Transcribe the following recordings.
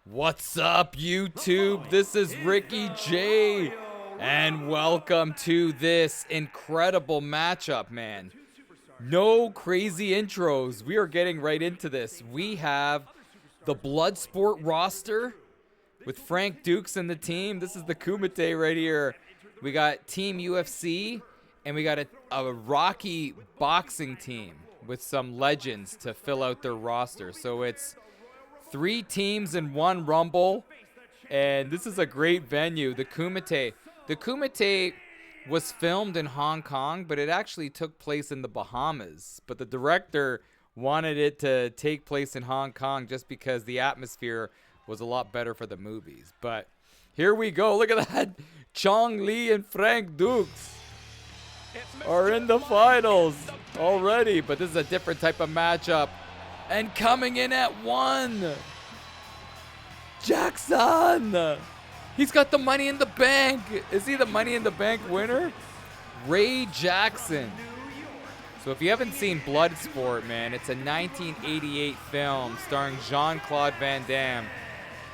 What's up, YouTube? This is Ricky J, and welcome to this incredible matchup, man. No crazy intros. We are getting right into this. We have the Bloodsport roster with Frank Dukes and the team. This is the Kumite right here. We got Team UFC, and we got a Rocky boxing team with some legends to fill out their roster. So it's 3 teams in 1 Rumble, and this is a great venue, the Kumite. The Kumite was filmed in Hong Kong, but it actually took place in the Bahamas. But the director wanted it to take place in Hong Kong just because the atmosphere was a lot better for the movies. But here we go. Look at that. Chong Li and Frank Dukes are in the finals already, but this is a different type of matchup. And coming in at 1, Jackson. He's got the Money in the Bank. Is he the Money in the Bank winner? Ray Jackson. So if you haven't seen Bloodsport, man, it's a 1988 film starring Jean-Claude Van Damme.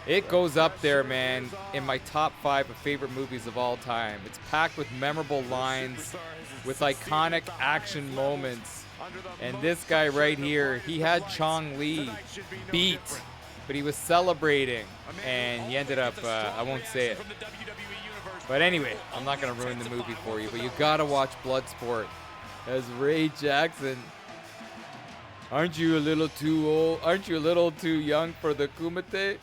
It goes up there, man, in my top 5 of favorite movies of all time. It's packed with memorable lines, with iconic action moments. And this guy right here, he had Chong Li beat, but he was celebrating, and he ended up, I won't say it. But anyway, I'm not going to ruin the movie for you, but you got to watch Bloodsport as Ray Jackson. Aren't you a little too old? Aren't you a little too young for the Kumite?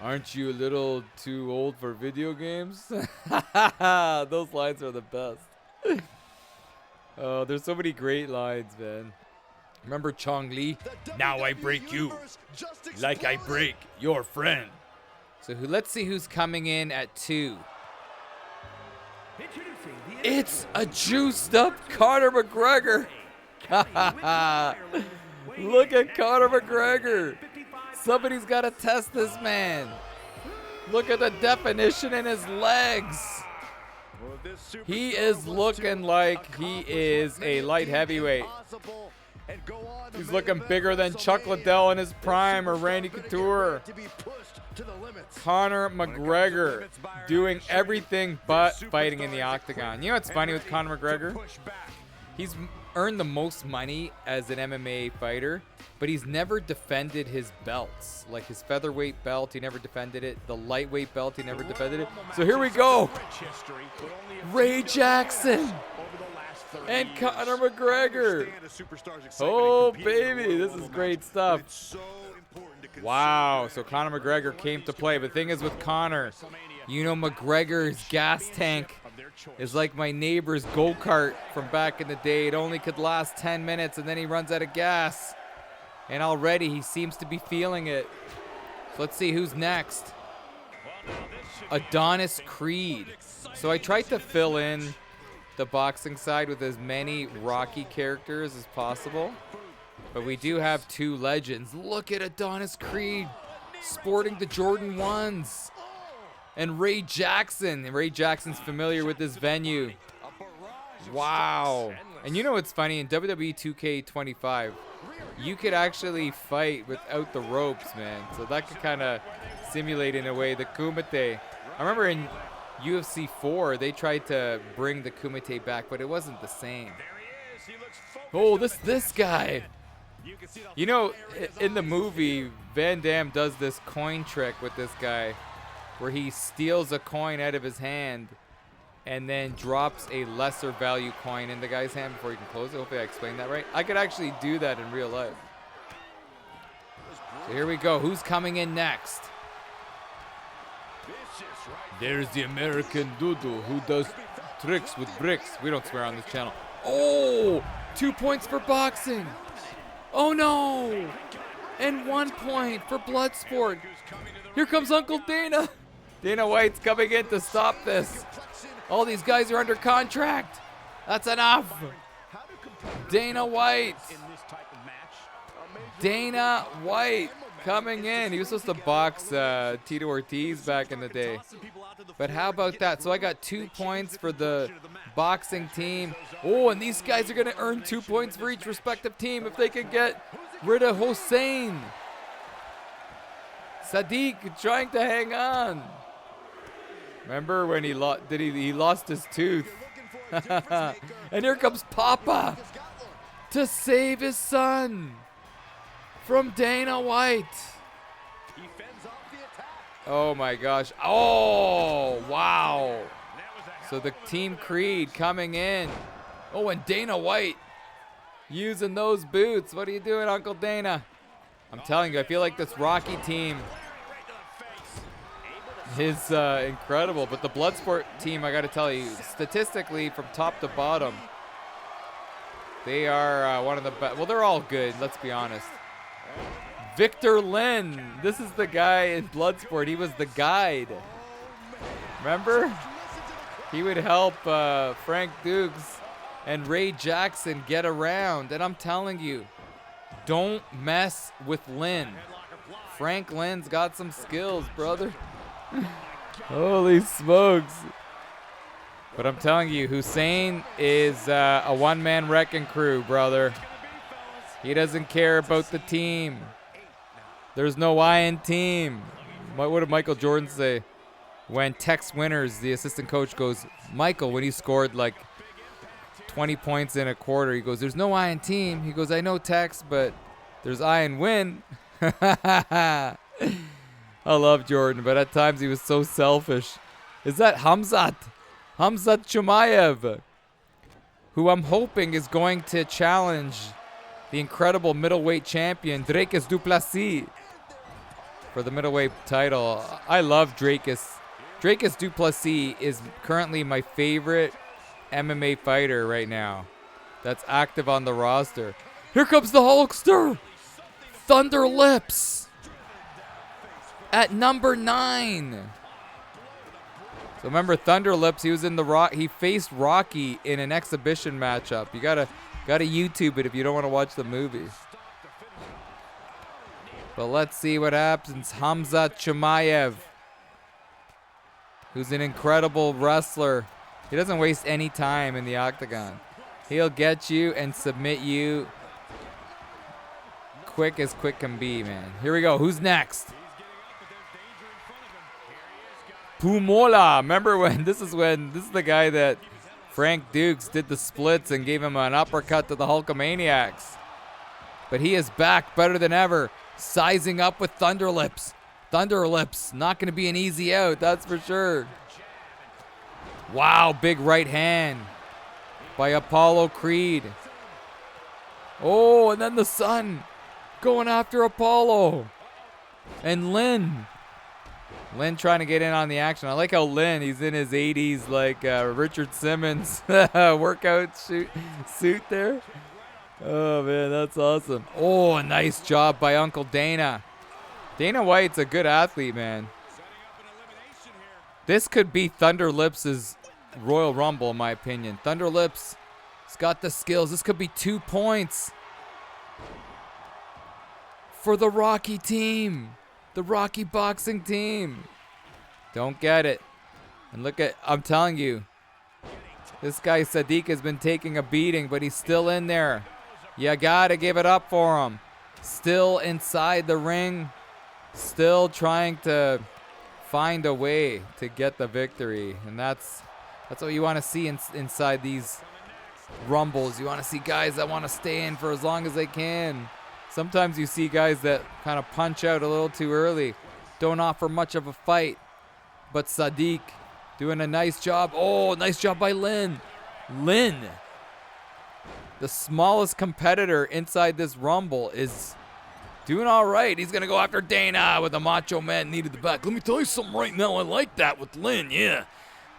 Aren't you a little too old for video games? Those lines are the best. Oh, there's so many great lines, man. Remember Chong Li? Now I break you like I break your friend. So let's see who's coming in at 2. It's a juiced up Conor McGregor. Look at Conor McGregor. Somebody's got to test this man. Look at the definition in his legs. He is looking like he is a light heavyweight. He's looking bigger than Chuck Liddell in his prime or Randy Couture. Conor McGregor doing everything but fighting in the octagon. You know what's funny with Conor McGregor? He's earned the most money as an MMA fighter, but he's never defended his belts. Like his featherweight belt, he never defended it. The lightweight belt, he never defended it. So here we go. Ray Jackson and Conor McGregor. Oh, baby, this is great stuff. Wow, so Conor McGregor came to play. But the thing is with Conor, you know McGregor's gas tank is like my neighbor's go-kart from back in the day. It only could last 10 minutes, and then he runs out of gas. And already he seems to be feeling it. So let's see who's next. Adonis Creed. So I tried to fill in the boxing side with as many Rocky characters as possible. But we do have 2 legends. Look at Adonis Creed sporting the Jordan 1s. And Ray Jackson. And Ray Jackson's familiar with this venue. Wow. And you know what's funny? In WWE 2K25, you could actually fight without the ropes, man. So that could kind of simulate, in a way, the Kumite. I remember in UFC 4, they tried to bring the Kumite back, but it wasn't the same. Oh, this guy. You know, in the movie, Van Damme does this coin trick with this guy where he steals a coin out of his hand and then drops a lesser value coin in the guy's hand before he can close it. Hopefully I explained that right. I could actually do that in real life. So here we go. Who's coming in next? There's the American Doodle who does tricks with bricks. We don't swear on this channel. Oh, 2 points for boxing. Oh no. And 1 point for Bloodsport. Here comes Uncle Dana. Dana White's coming in to stop this. All these guys are under contract. That's enough. Dana White. Dana White coming in. He was supposed to box Tito Ortiz back in the day. But how about that? So I got 2 points for the boxing team. Oh, and these guys are going to earn 2 points for each respective team if they can get rid of Hossein. Sadiq trying to hang on. Remember when he lost his tooth? And here comes Papa to save his son from Dana White. Oh my gosh. Oh, wow. So the Team Creed coming in. Oh, and Dana White using those boots. What are you doing, Uncle Dana? I'm telling you, I feel like this Rocky team is incredible. But the Bloodsport team, I got to tell you, statistically, from top to bottom, they are one of the best. Well, they're all good, let's be honest. Victor Lynn. This is the guy in Bloodsport. He was the guide. Remember? He would help Frank Dukes and Ray Jackson get around. And I'm telling you, don't mess with Lynn. Frank Lynn's got some skills, brother. Holy smokes. But I'm telling you, Hussein is a one-man wrecking crew, brother. He doesn't care about the team. There's no I in team. What did Michael Jordan say? When Tex Winters, the assistant coach, goes, Michael, when he scored like 20 points in a quarter, he goes, there's no I in team. He goes, I know Tex, but there's I in win. I love Jordan, but at times he was so selfish. Is that Hamzat Chumayev, who I'm hoping is going to challenge the incredible middleweight champion, Dracus du Plessis, for the middleweight title. I love Dracus. Dracus du Plessis is currently my favorite MMA fighter right now that's active on the roster. Here comes the Hulkster, Thunder Lips, at number 9. So remember Thunder Lips, he was in he faced Rocky in an exhibition matchup. You gotta YouTube it if you don't want to watch the movie. But let's see what happens. Hamzat Chimaev, who's an incredible wrestler. He doesn't waste any time in the octagon. He'll get you and submit you quick as quick can be, man. Here we go. Who's next? Pumola. Remember when this is the guy that Frank Dukes did the splits and gave him an uppercut to the Hulkamaniacs. But he is back better than ever, sizing up with Thunder Lips. Thunder Lips, not going to be an easy out, that's for sure. Wow, big right hand by Apollo Creed. Oh, and then the son going after Apollo. And Lynn trying to get in on the action. I like how Lynn, he's in his 80s like Richard Simmons workout suit there. Oh, man, that's awesome. Oh, a nice job by Uncle Dana. Dana White's a good athlete, man. This could be Thunder Lips' Royal Rumble, in my opinion. Thunder Lips has got the skills. This could be 2 points for the Rocky team. The Rocky boxing team. Don't get it. And look at, I'm telling you, this guy Sadiq has been taking a beating, but he's still in there. You gotta give it up for him. Still inside the ring. Still trying to find a way to get the victory. And that's what you want to see inside these rumbles. You want to see guys that want to stay in for as long as they can. Sometimes you see guys that kind of punch out a little too early. Don't offer much of a fight. But Sadiq doing a nice job. Oh, nice job by Lynn. Lynn, the smallest competitor inside this rumble, is doing all right. He's going to go after Dana with a Macho Man knee to the back. Let me tell you something right now. I like that with Lynn, yeah.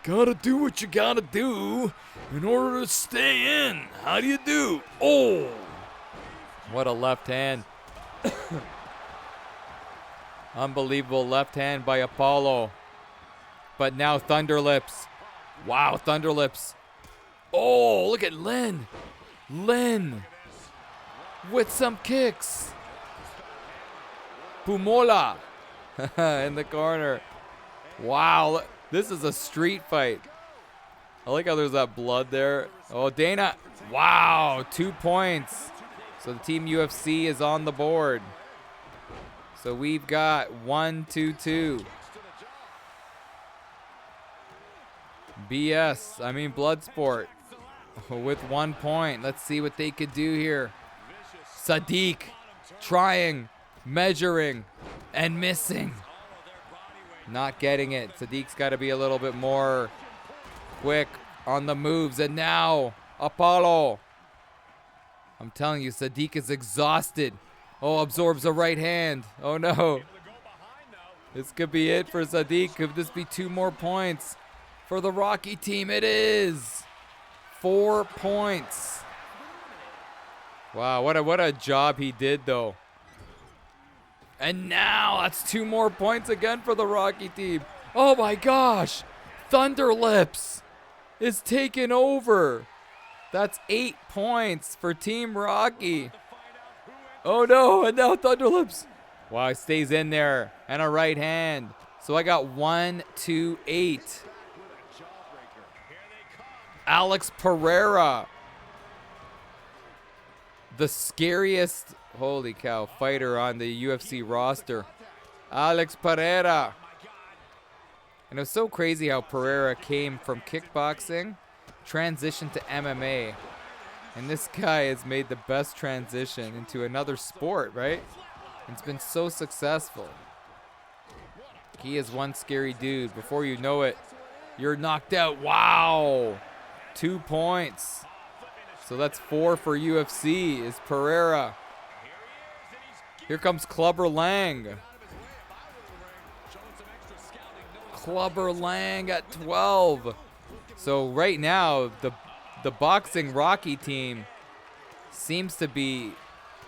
Gotta do what you gotta do in order to stay in. How do you do? Oh, what a left hand. Unbelievable left hand by Apollo. But now Thunder Lips. Wow, Thunder Lips. Oh, look at Lynn. Lynn with some kicks. Pumola in the corner. Wow, this is a street fight. I like how there's that blood there. Oh, Dana. Wow, 2 points. So the Team UFC is on the board. So we've got 1-2-2. Bloodsport with 1 point. Let's see what they could do here. Sadiq trying, measuring, and missing. Not getting it. Sadiq's got to be a little bit more quick on the moves. And now, Apollo. I'm telling you, Sadiq is exhausted. Oh, absorbs a right hand. Oh, no. This could be it for Sadiq. Could this be 2 more points for the Rocky team? It is. 4 points. Wow, what a job he did, though. And now that's 2 more points again for the Rocky team. Oh my gosh. Thunder Lips is taking over. That's 8 points for Team Rocky. Oh no, and now Thunder Lips. Wow, he stays in there. And a right hand. So I got 1, 2, 8. Alex Pereira. The scariest, holy cow, fighter on the UFC roster. Alex Pereira. And it was so crazy how Pereira came from kickboxing, transitioned to MMA. And this guy has made the best transition into another sport, right? It's been so successful. He is one scary dude. Before you know it, you're knocked out. Wow. 2 points. So that's 4 for UFC is Pereira. Here comes Clubber Lang. Clubber Lang at 12. So right now, the boxing Rocky team seems to be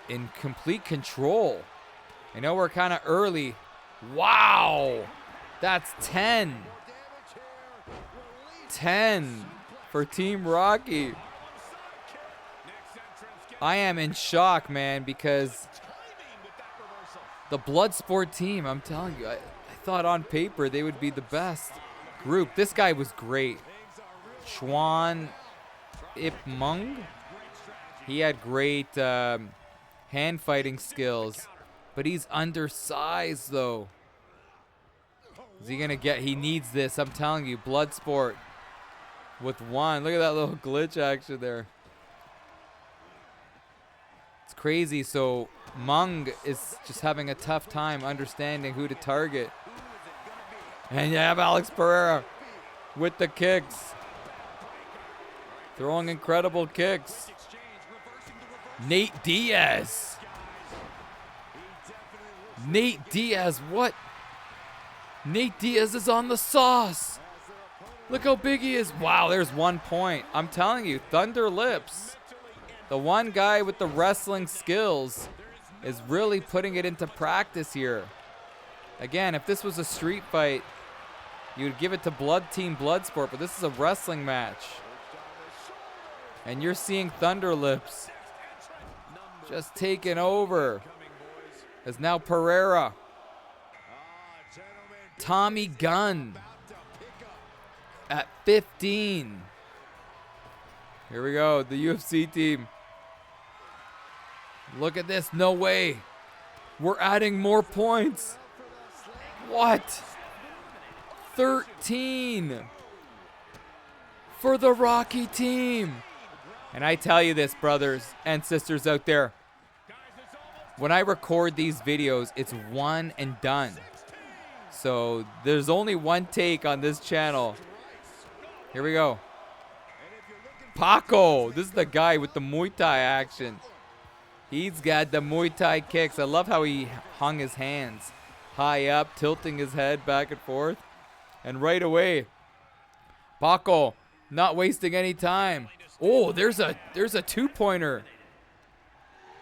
in complete control. I know we're kind of early. Wow. That's 10. 10 for Team Rocky. I am in shock, man, because the Bloodsport team, I'm telling you, I thought on paper they would be the best group. This guy was great. Chuan Ip Mung. He had great hand fighting skills, but he's undersized, though. Is he going to get, he needs this, I'm telling you, Bloodsport with 1. Look at that little glitch action there. It's crazy. So Mung is just having a tough time understanding who to target. And you have Alex Pereira with the kicks. Throwing incredible kicks. Nate Diaz. Nate Diaz, what? Nate Diaz is on the sauce. Look how big he is. Wow, there's 1 point. I'm telling you, Thunder Lips. The one guy with the wrestling skills is really putting it into practice here. Again, if this was a street fight, you would give it to Team Bloodsport, but this is a wrestling match. And you're seeing Thunder Lips just taking over. As now Pereira. Tommy Gunn at 15. Here we go, the UFC team. Look at this, no way. We're adding more points. What? 13 for the Rocky team. And I tell you this, brothers and sisters out there, when I record these videos, it's one and done. So there's only one take on this channel. Here we go. Paco, this is the guy with the Muay Thai action. He's got the Muay Thai kicks. I love how he hung his hands high up, tilting his head back and forth. And right away, Paco not wasting any time. Oh, there's a 2-pointer.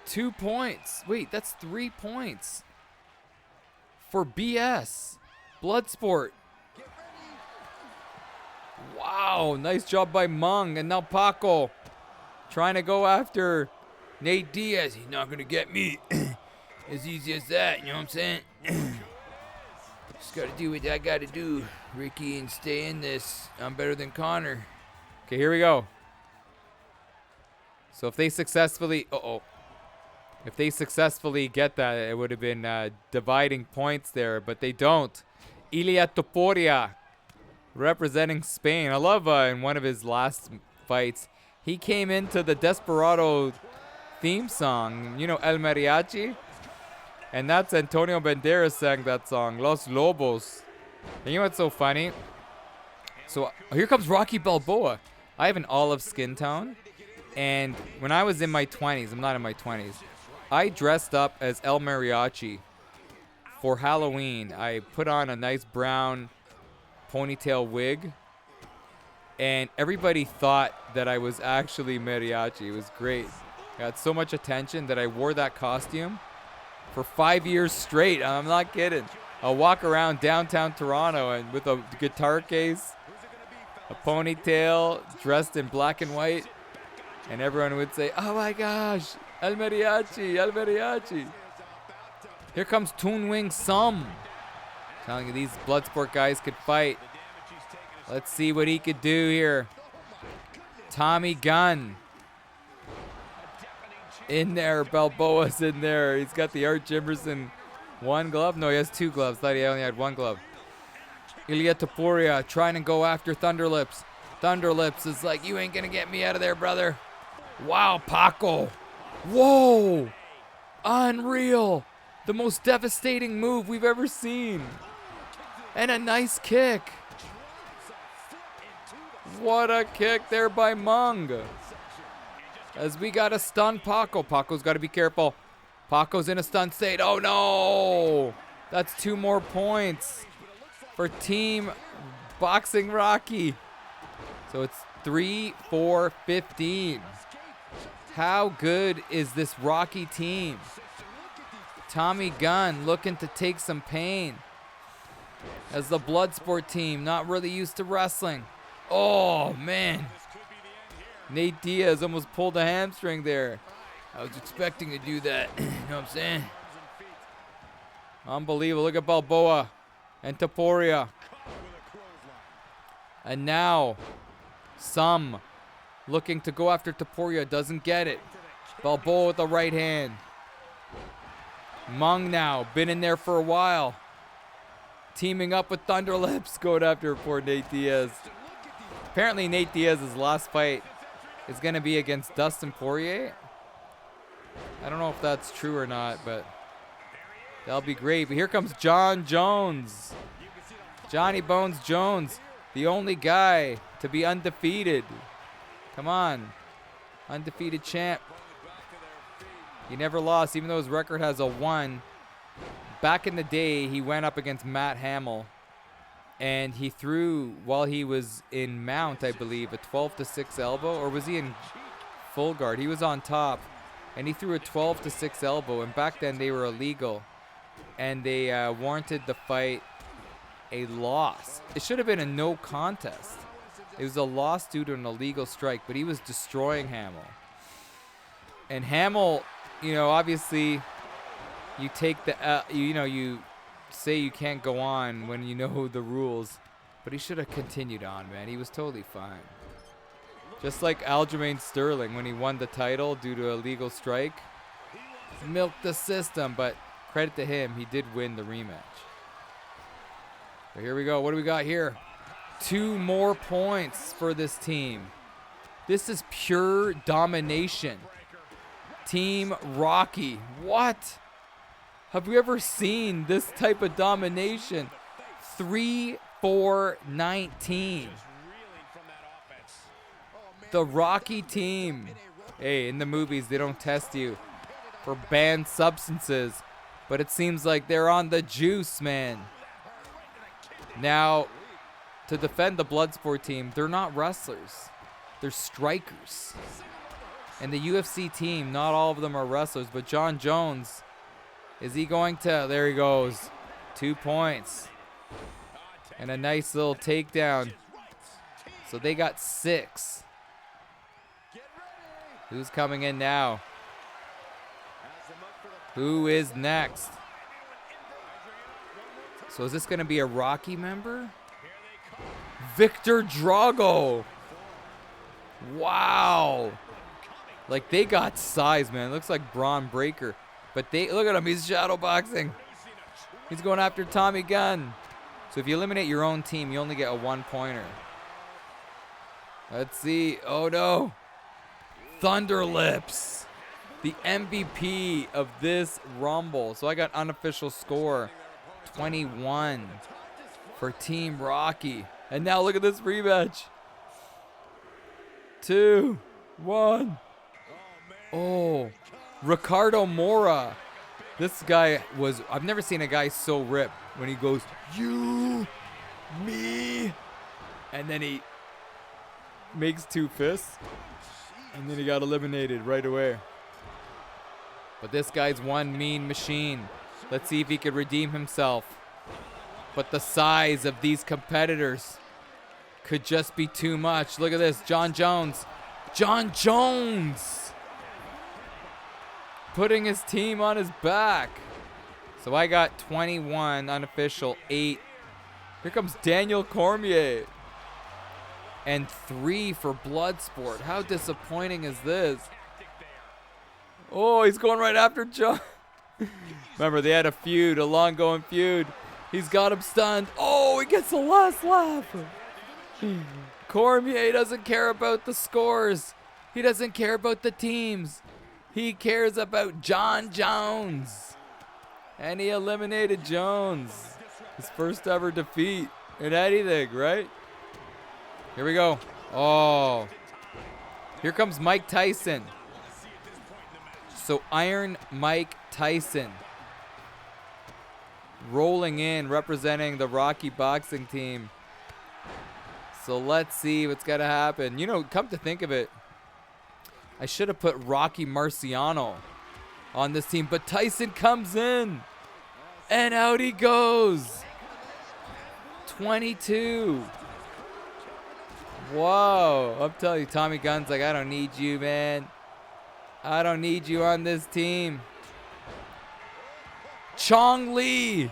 2 points. Wait, that's 3 points for BS. Bloodsport. Wow, nice job by Mung. And now Paco trying to go after Nate Diaz. He's not going to get me as easy as that, you know what I'm saying? Just got to do what I got to do, Ricky, and stay in this. I'm better than Connor. Okay, here we go. So if they successfully... If they successfully get that, it would have been dividing points there, but they don't. Ilia Topuria, representing Spain. I love in one of his last fights, he came into the Desperado theme song, you know, El Mariachi? And that's Antonio Banderas sang that song, Los Lobos. And you know what's so funny? So here comes Rocky Balboa. I have an olive skin tone. And when I was in my 20s, I'm not in my 20s, I dressed up as El Mariachi for Halloween. I put on a nice brown ponytail wig. And everybody thought that I was actually mariachi. It was great. Got so much attention that I wore that costume for 5 years straight. I'm not kidding. I'll walk around downtown Toronto and with a guitar case, a ponytail, dressed in black and white, and everyone would say, "Oh my gosh, El Mariachi, El Mariachi." Here comes Toon Wing Sum. Telling you these Bloodsport guys could fight. Let's see what he could do here. Tommy Gunn. In there, Balboa's in there. He's got the Art Jimerson one glove. No, he has two gloves. Thought he only had one glove. Ilia Topuria trying to go after Thunderlips. Thunderlips is like, you ain't gonna get me out of there, brother. Wow, Paco. Whoa. Unreal. The most devastating move we've ever seen. And a nice kick. What a kick there by Mung. As we got to stun Paco. Paco's got to be careful. Paco's in a stun state. Oh, no. That's 2 more points for Team Boxing Rocky. So it's 3-4-15. How good is this Rocky team? Tommy Gunn looking to take some pain. As the Bloodsport team, not really used to wrestling. Oh, man. Nate Diaz almost pulled a hamstring there. I was expecting to do that. You know what I'm saying? Unbelievable. Look at Balboa and Topuria. And now, Sum looking to go after Topuria. Doesn't get it. Balboa with the right hand. Mung now. Been in there for a while. Teaming up with Thunderlips. Going after poor Nate Diaz. Apparently Nate Diaz's last fight is going to be against Dustin Poirier. I don't know if that's true or not, but that'll be great. But here comes John Jones. Johnny Bones Jones, the only guy to be undefeated. Come on. Undefeated champ. He never lost, even though his record has a 1. Back in the day, he went up against Matt Hamill. And he threw, while he was in mount, I believe, a 12-6 elbow. Or was he in full guard? He was on top. And he threw a 12-6 elbow. And back then, they were illegal. And they warranted the fight a loss. It should have been a no contest. It was a loss due to an illegal strike. But he was destroying Hamill. And Hamill, you know, obviously, you take the, you say you can't go on when you know the rules, but he should have continued on, man. He was totally fine. Just like Aljamain Sterling when he won the title due to a legal strike. Milked the system, but credit to him, he did win the rematch. But here we go. What do we got here? 2 more points for this team. This is pure domination. Team Rocky. What? Have we ever seen this type of domination? 3-4-19. The Rocky team. Hey, in the movies, they don't test you for banned substances, but it seems like they're on the juice, man. Now, to defend the Bloodsport team, they're not wrestlers. They're strikers. And the UFC team, not all of them are wrestlers, but John Jones, is he going to? There he goes. 2 points. And a nice little takedown. So they got 6. Who's coming in now? Who is next? So is this going to be a Rocky member? Victor Drago. Wow. Like, they got size, man. Looks like Braun Breaker. But they, look at him. He's shadow boxing. He's going after Tommy Gunn. So if you eliminate your own team, you only get a 1-pointer. Let's see. Oh, no. Thunder Lips. The MVP of this Rumble. So I got unofficial score 21 for Team Rocky. And now look at this rematch. 2, 1. Oh, Ricardo Mora. This guy was, I've never seen a guy so ripped when he goes, you, me. And then he makes 2 fists. And then he got eliminated right away. But this guy's one mean machine. Let's see if he could redeem himself. But the size of these competitors could just be too much. Look at this, John Jones. John Jones! Putting his team on his back. So I got 21, unofficial 8. Here comes Daniel Cormier. And 3 for Bloodsport. How disappointing is this? Oh, he's going right after John. Remember, they had a feud, a long-going feud. He's got him stunned. Oh, he gets the last laugh. Cormier doesn't care about the scores. He doesn't care about the teams. He cares about John Jones. And he eliminated Jones. His first ever defeat in anything, right? Here we go. Oh. Here comes Mike Tyson. So Iron Mike Tyson. Rolling in, representing the Rocky boxing team. So let's see what's got to happen. You know, come to think of it, I should have put Rocky Marciano on this team, but Tyson comes in, and out he goes. 22. Whoa. I'm telling you, Tommy Gunn's like, I don't need you, man. I don't need you on this team. Chong Lee.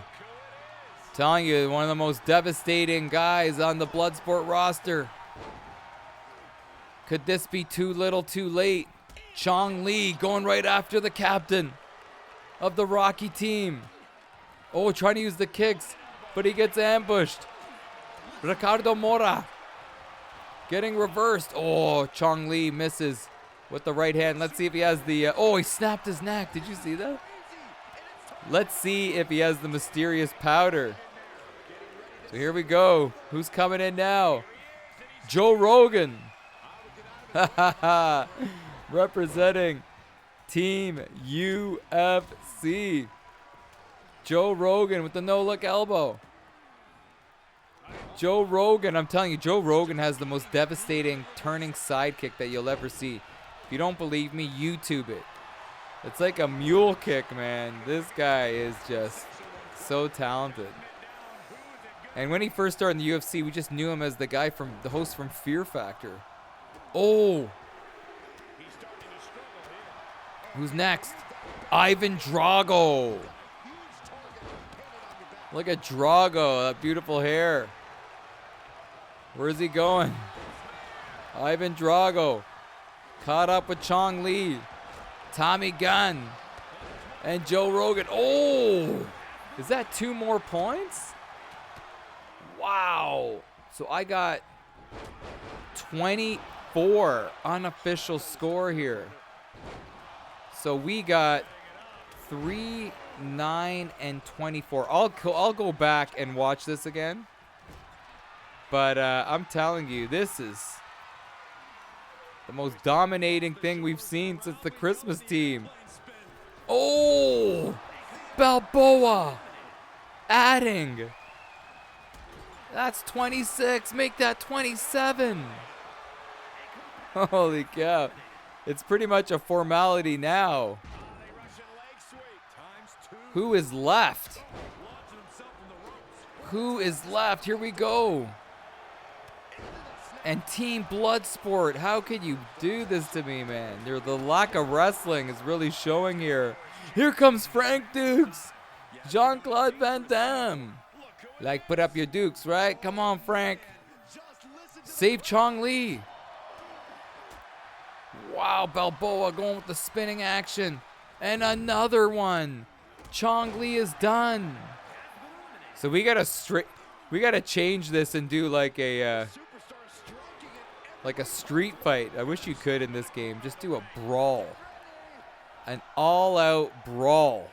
Telling you, one of the most devastating guys on the Bloodsport roster. Could this be too little too late? Chong Lee going right after the captain of the Rocky team. Oh, trying to use the kicks, but he gets ambushed. Ricardo Mora getting reversed. Oh, Chong Lee misses with the right hand. Let's see if he has the... oh, he snapped his neck. Did you see that? Let's see if he has the mysterious powder. So here we go. Who's coming in now? Joe Rogan. Representing Team UFC. Joe Rogan with the no-look elbow. Joe Rogan, I'm telling you, Joe Rogan has the most devastating turning sidekick that you'll ever see. If you don't believe me, YouTube it. It's like a mule kick, man. This guy is just so talented. And when he first started in the UFC, we just knew him as the guy from the host from Fear Factor. Oh. Who's next? Ivan Drago. Look at Drago, that beautiful hair. Where's he going? Ivan Drago. Caught up with Chong Lee. Tommy Gunn. And Joe Rogan. Oh! Is that 2 more points? Wow. So I got 24 unofficial score here. So we got 3, 9, and 24. I'll go back and watch this again. But I'm telling you, this is the most dominating thing we've seen since the Christmas team. Oh! Balboa! Adding! That's 26. Make that 27. Holy cow. It's pretty much a formality now. Who is left? Who is left? Here we go. And Team Bloodsport, how could you do this to me, man? The lack of wrestling is really showing here. Here comes Frank Dukes. Jean-Claude Van Damme. Like, put up your dukes, right? Come on, Frank. Save Chong Lee. Wow. Wow, Balboa going with the spinning action. And another one. Chong Li is done. So we gotta change this and do like a street fight. I wish you could in this game. Just do a brawl. An all-out brawl.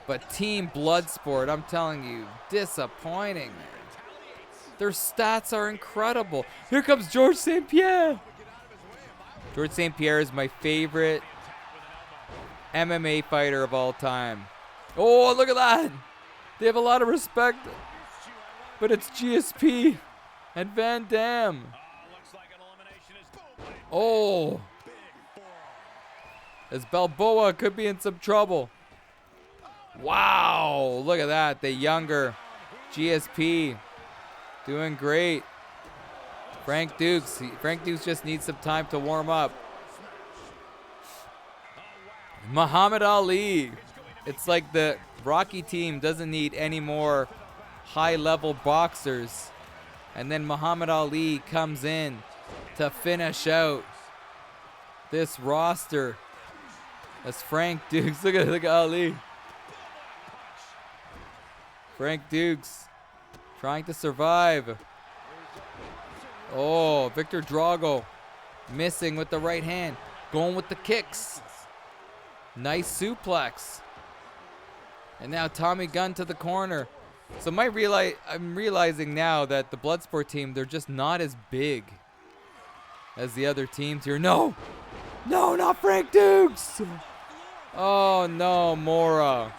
But Team Bloodsport, I'm telling you, disappointing, man. Their stats are incredible. Here comes Georges St-Pierre. Georges St-Pierre is my favorite MMA fighter of all time. Oh, look at that. They have a lot of respect. But it's GSP and Van Damme. Oh. As Balboa could be in some trouble. Wow. Look at that. The younger GSP doing great. Frank Dukes just needs some time to warm up. Muhammad Ali. It's like the Rocky team doesn't need any more high-level boxers. And then Muhammad Ali comes in to finish out this roster. That's Frank Dukes. Look at Ali. Frank Dukes trying to survive. Oh, Victor Drago missing with the right hand. Going with the kicks. Nice suplex. And now Tommy Gunn to the corner. So I'm realizing now that the Bloodsport team, they're just not as big as the other teams here. No! No, not Frank Dukes! Oh, no, Mora.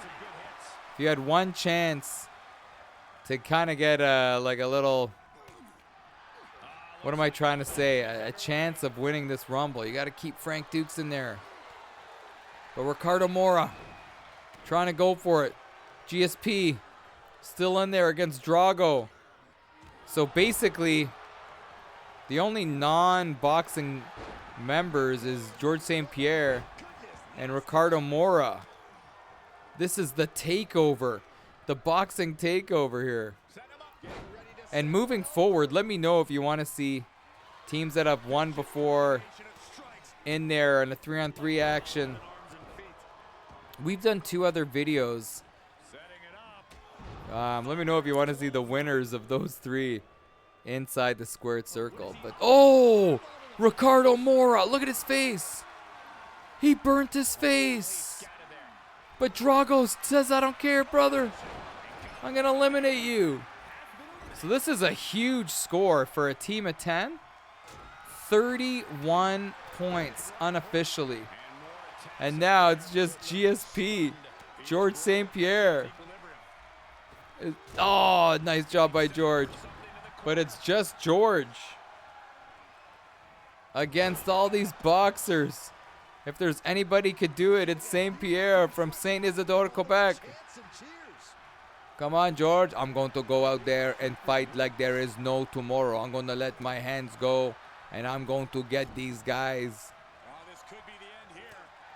If you had one chance to kind of get a little... What am I trying to say? A chance of winning this Rumble. You got to keep Frank Dukes in there. But Ricardo Mora trying to go for it. GSP still in there against Drago. So basically, the only non-boxing members is Georges St-Pierre and Ricardo Mora. This is the takeover. The boxing takeover here. And moving forward, let me know if you want to see teams that have won before in there in a 3-on-3 action. We've done 2 other videos. Let me know if you want to see the winners of those 3 inside the squared circle. But oh, Ricardo Mora, look at his face. He burnt his face. But Drago says, I don't care, brother. I'm going to eliminate you. So this is a huge score for a team of 10. 31 points unofficially. And now it's just GSP, Georges St-Pierre. Oh, nice job by George. But it's just George against all these boxers. If there's anybody could do it, it's St-Pierre from Saint Isidore, Quebec. Come on, George. I'm going to go out there and fight like there is no tomorrow. I'm going to let my hands go, and I'm going to get these guys.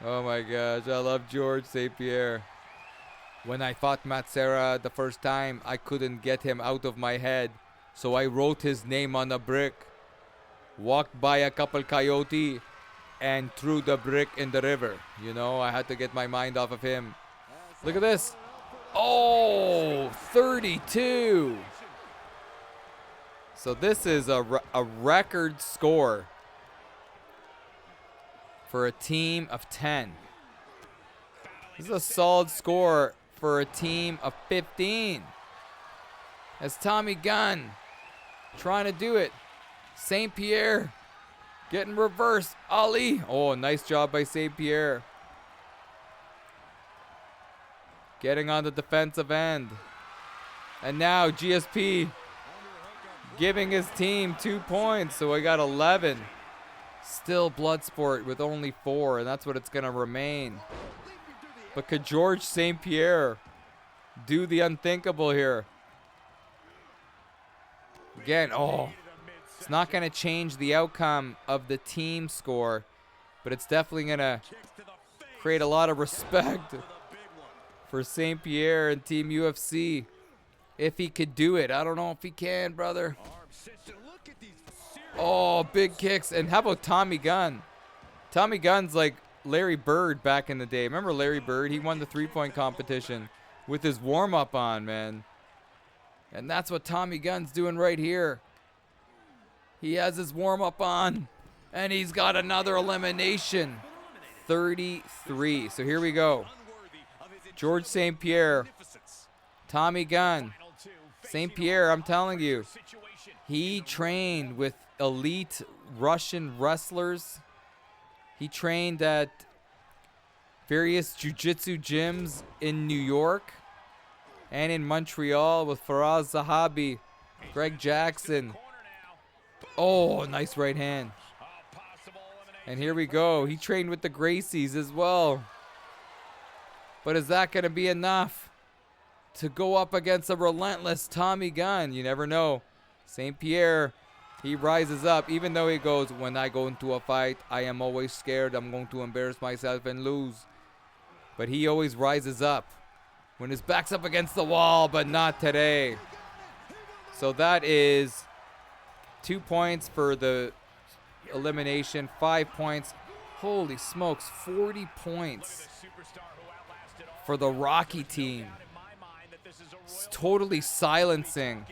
Oh, my gosh. I love Georges St-Pierre. When I fought Matt Serra the first time, I couldn't get him out of my head. So I wrote his name on a brick, walked by a couple coyote, and threw the brick in the river. You know, I had to get my mind off of him. Look at this. Oh, 32. So this is a record score for a team of 10. This is a solid score for a team of 15. As Tommy Gunn trying to do it. St-Pierre getting reversed. Ali. Oh, nice job by St-Pierre. Getting on the defensive end. And now GSP giving his team 2 points. So I got 11. Still Bloodsport with only 4. And that's what it's going to remain. But could Georges St-Pierre do the unthinkable here? Again, oh. It's not going to change the outcome of the team score. But it's definitely going to create a lot of respect for St-Pierre and Team UFC. If he could do it. I don't know if he can, brother. Oh, big kicks. And how about Tommy Gunn? Tommy Gunn's like Larry Bird back in the day. Remember Larry Bird? He won the three-point competition with his warm-up on, man. And that's what Tommy Gunn's doing right here. He has his warm-up on, and he's got another elimination. 33. So here we go. George St. Pierre, Tommy Gunn. St. Pierre, I'm telling you, he trained with elite Russian wrestlers. He trained at various jiu-jitsu gyms in New York and in Montreal with Faraz Zahabi, Greg Jackson. Oh, nice right hand. And here we go. He trained with the Gracies as well. But is that going to be enough to go up against a relentless Tommy Gunn? You never know. St. Pierre, he rises up, even though he goes, when I go into a fight, I am always scared I'm going to embarrass myself and lose. But he always rises up when his back's up against the wall, but not today. So that is 2 points for the elimination, 5 points. Holy smokes, 40 points for the Rocky team. It's totally silencing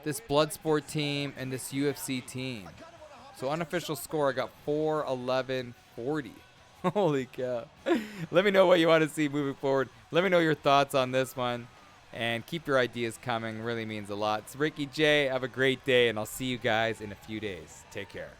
this Bloodsport team and this UFC team. So unofficial score, I got 4-11-40. Holy cow. Let me know what you want to see moving forward. Let me know your thoughts on this one. And keep your ideas coming. Really means a lot. It's Ricky J. Have a great day, and I'll see you guys in a few days. Take care.